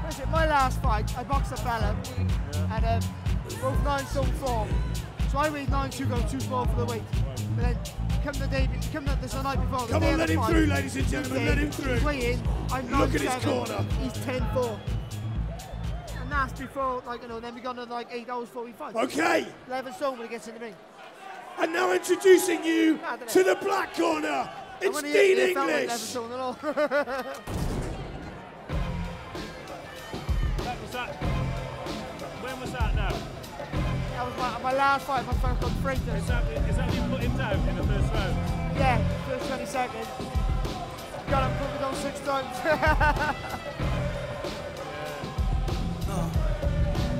Listen, my last fight, I boxed a fella, and both 9 stone 4. So I weighed 9'2", go too small for the weight. But then, come the night before. Come on, let him through, ladies and gentlemen, let him through. Weigh in, I'm 9'7". Look at his corner. He's 10'4". And that's before, like, you know, then we got another, like, 8 hours before we fight. Okay. 11 stone when he gets in the ring. And now introducing you to the black corner, it's Dean English. That was that. When was that now? That was my last fight, my first on Freighter. Is that when you put him down in the first round? Yeah, first 20 seconds. Got him put me down 6 times.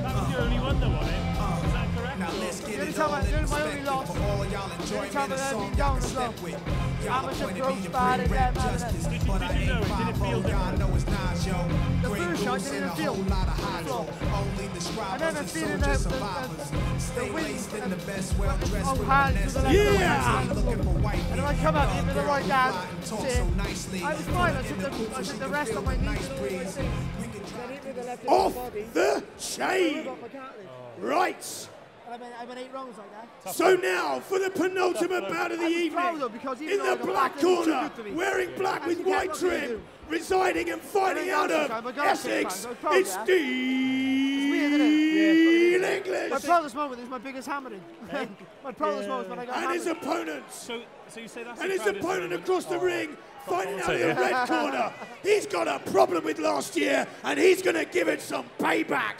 That was your only one though, wasn't it? Is that correct? Now let's get the only it time all I in did my only perspective loss. for all y'all enjoyment. Time A I let song me down y'all can as well. step with. Y'all Amateur appointed pro me to started bring there, rap man. justice, Did but I you know ain't it? Did it 5'0", feel y'all know it's Nas, yo. The Great first shot rules didn't and a even feel. whole lot of hydro. Only I describe remember us as feeling soldier the survivors. Stay wind laced in the and- best, well-dressed oh, with hands finesse. to the left, Yeah. Looking for white And then I meat. come up, hit with the Girl, right you hand, fly and talk sit. so nicely. I was fine, I In took the booth the so she rest can of feel my the knees nice and all breeze. the way. We can try. Then hit with the left Off body. the chain. Got my cartilage. Right. I went 8 rounds like that. So now for the penultimate bout of the I was proud evening. though, because even In though the I got black back, it was too corner, good to me. wearing black As with you can, white what can you trim, do? residing and fighting I out don't of know, I got a six Essex, pack, I was proud of it's that. Dean weird, isn't it? English. My proudest moment is my biggest hammering. My proudest moment is when I got And his hammered. opponents. So you say that's And the his proudest opponent moment? across the ring, fighting out of commentator. the red corner. He's got a problem with last year, and he's going to give it some payback.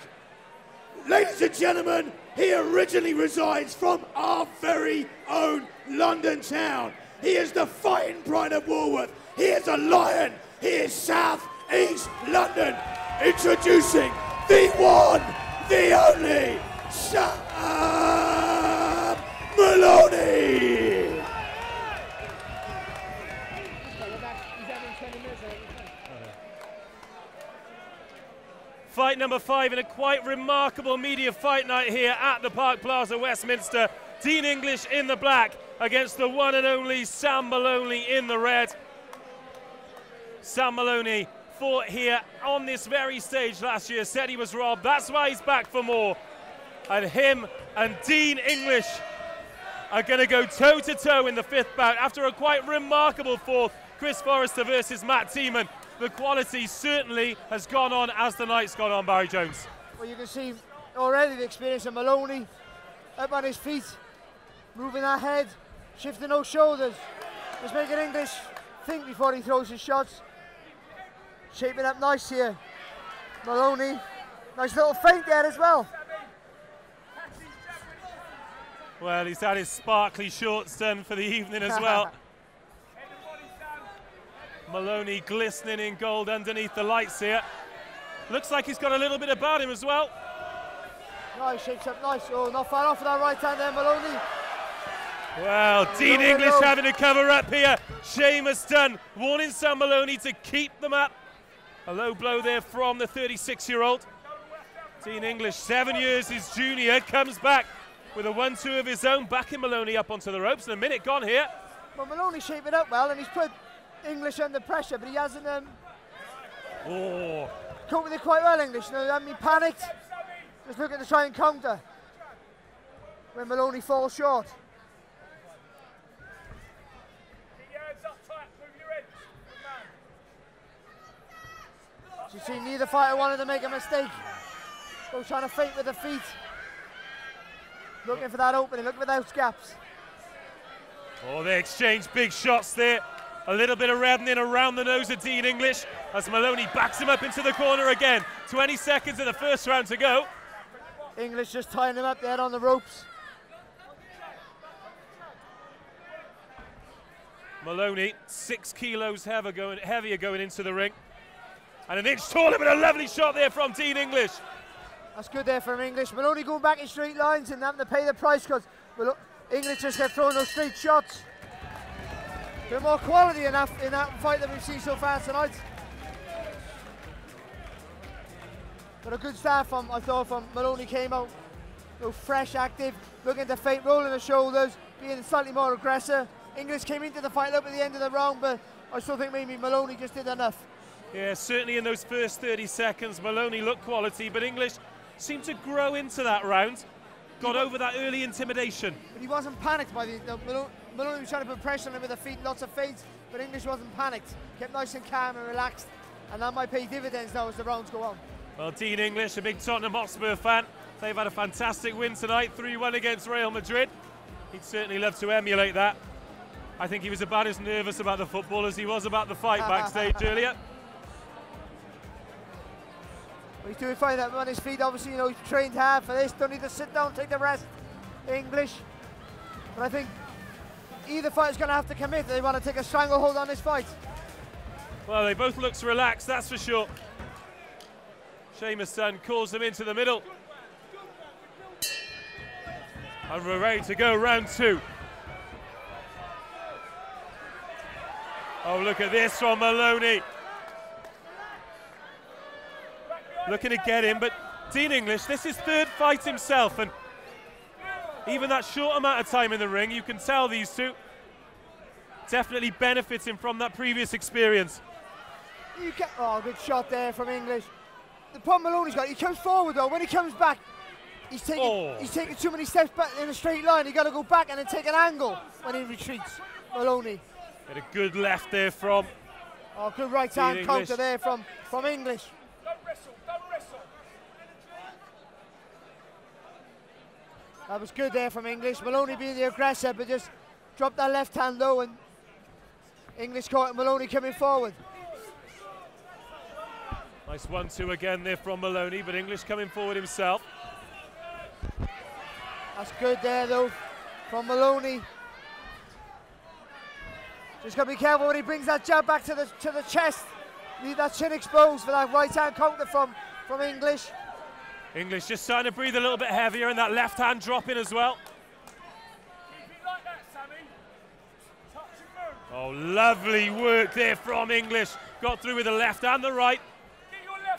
Ladies and gentlemen, he originally resides from our very own London town. He is the fighting pride of Walworth. He is a lion. He is South East London. Introducing the one, the only, Sam Maloney. Fight number 5 in a quite remarkable media fight night here at the Park Plaza, Westminster. Dean English in the black against the one and only Sam Maloney in the red. Sam Maloney fought here on this very stage last year, said he was robbed. That's why he's back for more. And him and Dean English are going to go toe-to-toe in the 5th bout after a quite remarkable 4th. Chris Forrester versus Matt Tiemann. The quality certainly has gone on as the night's gone on, Barry Jones. Well, you can see already the experience of Maloney, up on his feet, moving that head, shifting those shoulders, just making English think before he throws his shots. Shaping up nice here. Maloney, nice little feint there as well. Well, he's had his sparkly shorts done for the evening as well. Maloney glistening in gold underneath the lights here. Looks like he's got a little bit about him as well. Nice, shapes up nice. Oh, not far off with that right hand there, Maloney. Well, Dean English having to cover up here. Seamus Dunn warning Sam Maloney to keep them up. A low blow there from the 36-year-old. Dean English, 7 years his junior, comes back with a 1-2 of his own, backing Maloney up onto the ropes. And a minute gone here. Well, Maloney's shaping up well, and he's put English under pressure, but he hasn't coped with it quite well, English. You know, he hasn't been panicked, just looking to try and counter when Maloney falls short. As you see, neither fighter wanted to make a mistake. Both trying to feint with the feet. Looking for that opening, looking for those gaps. Oh, they exchange big shots there. A little bit of reddening around the nose of Dean English as Maloney backs him up into the corner again. 20 seconds in the first round to go. English just tying him up there on the ropes. Maloney, 6 kilos heavier going into the ring. And an inch taller, but a lovely shot there from Dean English. That's good there from English. Maloney going back in straight lines and having to pay the price because English just kept throwing those straight shots. A bit more quality in that fight that we've seen so far tonight. But a good start I thought from Maloney came out. Fresh, active, looking to feint, rolling the shoulders, being slightly more aggressive. English came into the fight up at the end of the round, but I still think maybe Maloney just did enough. Yeah, certainly in those first 30 seconds, Maloney looked quality, but English seemed to grow into that round. Got over that early intimidation. But he wasn't panicked by Maloney was trying to put pressure on him with the feet, lots of feints, but English wasn't panicked. Kept nice and calm and relaxed, and that might pay dividends now as the rounds go on. Well, Dean English, a big Tottenham Hotspur fan. They've had a fantastic win tonight, 3-1 against Real Madrid. He'd certainly love to emulate that. I think he was about as nervous about the football as he was about the fight backstage earlier. Well, he's doing fine on his feet, obviously, you know, he's trained hard for this, don't need to sit down, take the rest, English. But I think either fighter's going to have to commit if they want to take a stranglehold on this fight. Well, they both look relaxed, that's for sure. Seamus Dunn calls them into the middle. And we're ready to go round 2. Oh, look at this from Maloney. Looking to get him, but Dean English, this is third fight himself, and even that short amount of time in the ring, you can tell these two definitely benefiting from that previous experience. Oh, good shot there from English. The problem Maloney's got, he comes forward though, when he comes back, he's taking too many steps back in a straight line. He's got to go back and then take an angle when he retreats, Maloney. Get a good left there from... Oh, good right hand counter there from English. That was good there from English. Maloney being the aggressor, but just dropped that left hand low, and English caught Maloney coming forward. Nice 1-2 again there from Maloney, but English coming forward himself. That's good there though from Maloney. Just got to be careful when he brings that jab back to the chest. Leave that chin exposed for that right hand counter from English. English just starting to breathe a little bit heavier, and that left hand dropping as well. Oh, lovely work there from English. Got through with the left and the right.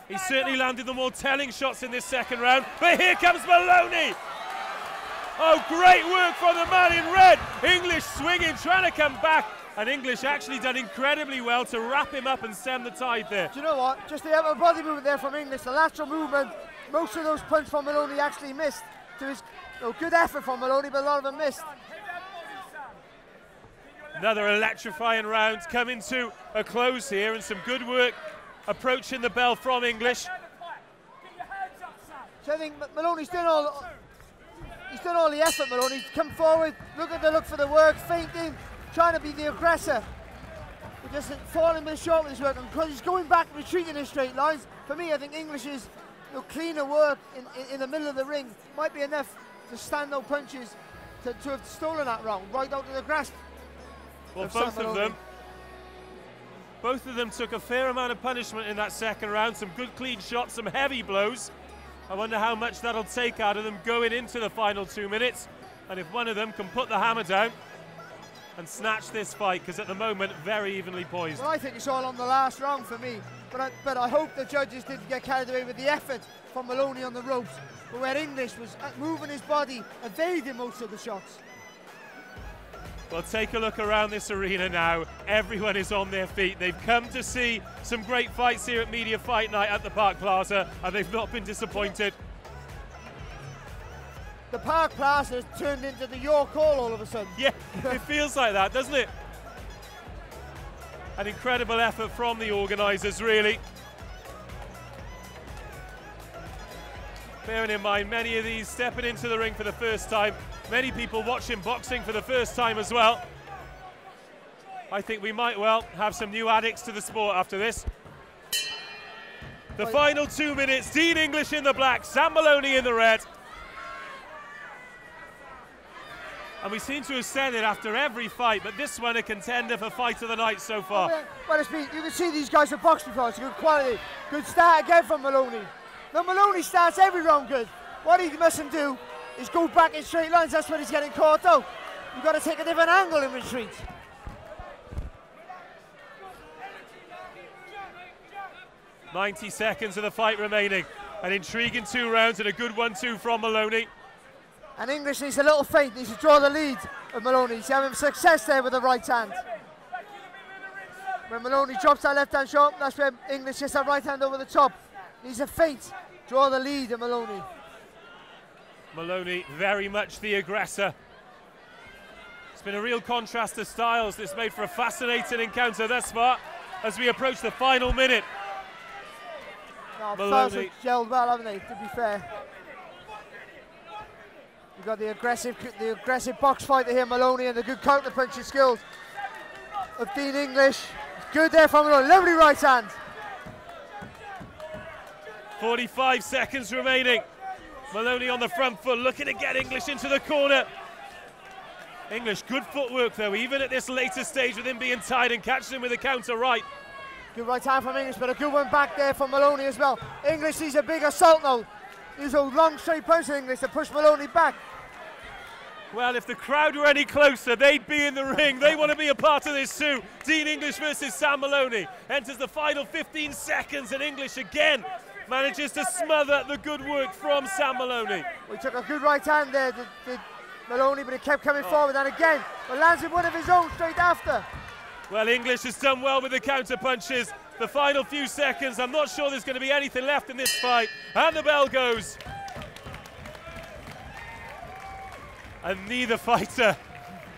He certainly landed the more telling shots in this second round. But here comes Maloney. Oh, great work from the man in red. English swinging, trying to come back. And English actually done incredibly well to wrap him up and stem the tide there. Do you know what? Just the upper body movement there from English, the lateral movement. Most of those punches from Maloney actually missed. To his good effort from Maloney, but a lot of them missed. Another electrifying round coming to a close here, and some good work approaching the bell from English. So I think Maloney's done all the effort, Maloney. He's come forward, look for the work, feinting, trying to be the aggressor. But just falling a bit short with his work, and because he's going back, retreating in straight lines. For me, I think English's cleaner work in the middle of the ring might be enough to stand no punches to have stolen that round, right out to the grasp. Well, both of them took a fair amount of punishment in that second round. Some good clean shots, some heavy blows. I wonder how much that'll take out of them going into the final 2 minutes. And if one of them can put the hammer down and snatch this fight, because at the moment, very evenly poised. Well, I think it's all on the last round for me. But I hope the judges didn't get carried away with the effort from Maloney on the ropes, but where English was moving his body, evading most of the shots. Well, take a look around this arena now. Everyone is on their feet. They've come to see some great fights here at Media Fight Night at the Park Plaza, and they've not been disappointed. The Park Plaza has turned into the York Hall all of a sudden. Yeah, it feels like that, doesn't it? An incredible effort from the organisers, really. Bearing in mind, many of these stepping into the ring for the first time. Many people watching boxing for the first time as well. I think we might well have some new addicts to the sport after this. The final 2 minutes, Dean English in the black, Sam Maloney in the red. And we seem to have said it after every fight, but this one a contender for fight of the night so far. Well, you can see these guys have boxed before. It's a good quality. Good start again from Maloney. Now Maloney starts every round good. What he mustn't do is go back in straight lines. That's when he's getting caught out. You've got to take a different angle in retreat. "90 seconds of the fight remaining. An intriguing 2 rounds and a good 1-2 from Maloney. And English needs a little feint, needs to draw the lead of Maloney. He's having success there with the right hand. When Maloney drops that left hand shot, that's when English gets that right hand over the top. Needs a feint, draw the lead of Maloney. Maloney very much the aggressor. It's been a real contrast to styles. This made for a fascinating encounter thus far as we approach the final minute. No, Maloney have gelled well, haven't they, to be fair. You've got the aggressive box fighter here, Maloney, and the good counter punching skills of Dean English. Good there from Maloney, lovely right hand. 45 seconds remaining. Maloney on the front foot, looking to get English into the corner. English, good footwork though, even at this later stage with him being tied and catching him with a counter right. Good right hand from English, but a good one back there from Maloney as well. English sees a big assault now. These are long straight punches English to push Maloney back. Well, if the crowd were any closer, they'd be in the ring. They want to be a part of this too. Dean English versus Sam Maloney. Enters the final 15 seconds, and English again manages to smother the good work from Sam Maloney. We took a good right hand there, did Maloney, but he kept coming forward, and again, but lands with one of his own straight after. Well, English has done well with the counter punches. The final few seconds, I'm not sure there's going to be anything left in this fight. And the bell goes. And neither fighter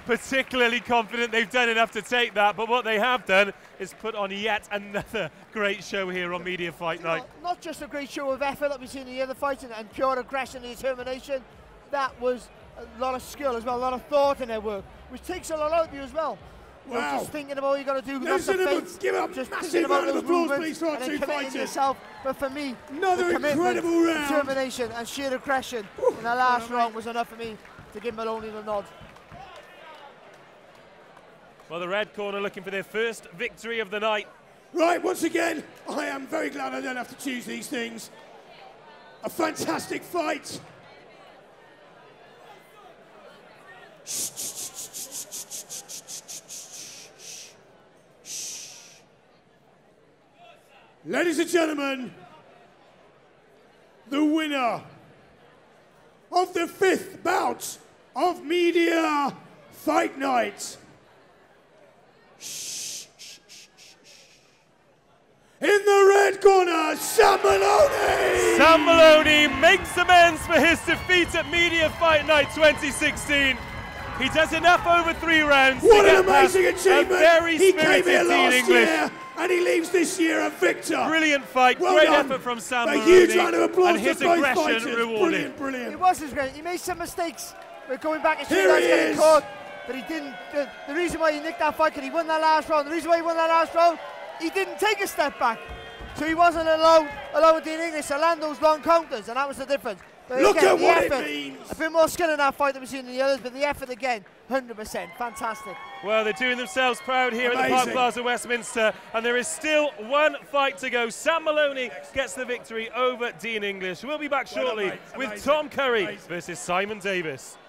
particularly confident they've done enough to take that, but what they have done is put on yet another great show here on Media Fight Night. Not just a great show of effort that we've seen in the other fights and pure aggression and determination, that was a lot of skill as well, a lot of thought in their work, which takes a lot out of you as well. Wow. You're just thinking about what you got to do. Ladies and gentlemen, give a massive round of applause, please, for our two fighters. Yourself. But for me, another incredible round. Determination and sheer aggression in the last round was enough for me to give Maloney the nod. Well, the red corner looking for their first victory of the night. Right, once again, I am very glad I don't have to choose these things. A fantastic fight. Ladies and gentlemen, the winner of the 5th bout of Media Fight Night. In the red corner, Sam Maloney! Sam Maloney makes amends for his defeat at Media Fight Night 2016. He does enough over 3 rounds. What an amazing achievement! He came here last year and he leaves this year a victor. Brilliant fight, well great done. effort from Sam Maloney. A huge round of applause and his for both aggression fighters. rewarded. Brilliant, brilliant. It was great. He made some mistakes. We're going back and Here he getting is. caught, but he didn't. The reason why he nicked that fight, because he won that last round. The reason why he won that last round, he didn't take a step back. So he wasn't allowed Dean English to land those long counters, and that was the difference. But Look again, at the what effort, it means. a bit more skill in that fight than we've seen in the others, but the effort again, 100%, fantastic. Well, they're doing themselves proud here at the Park Plaza Westminster, and there is still one fight to go. Sam Maloney gets the victory over Dean English. We'll be back shortly with Tom Curry versus Simon Davis.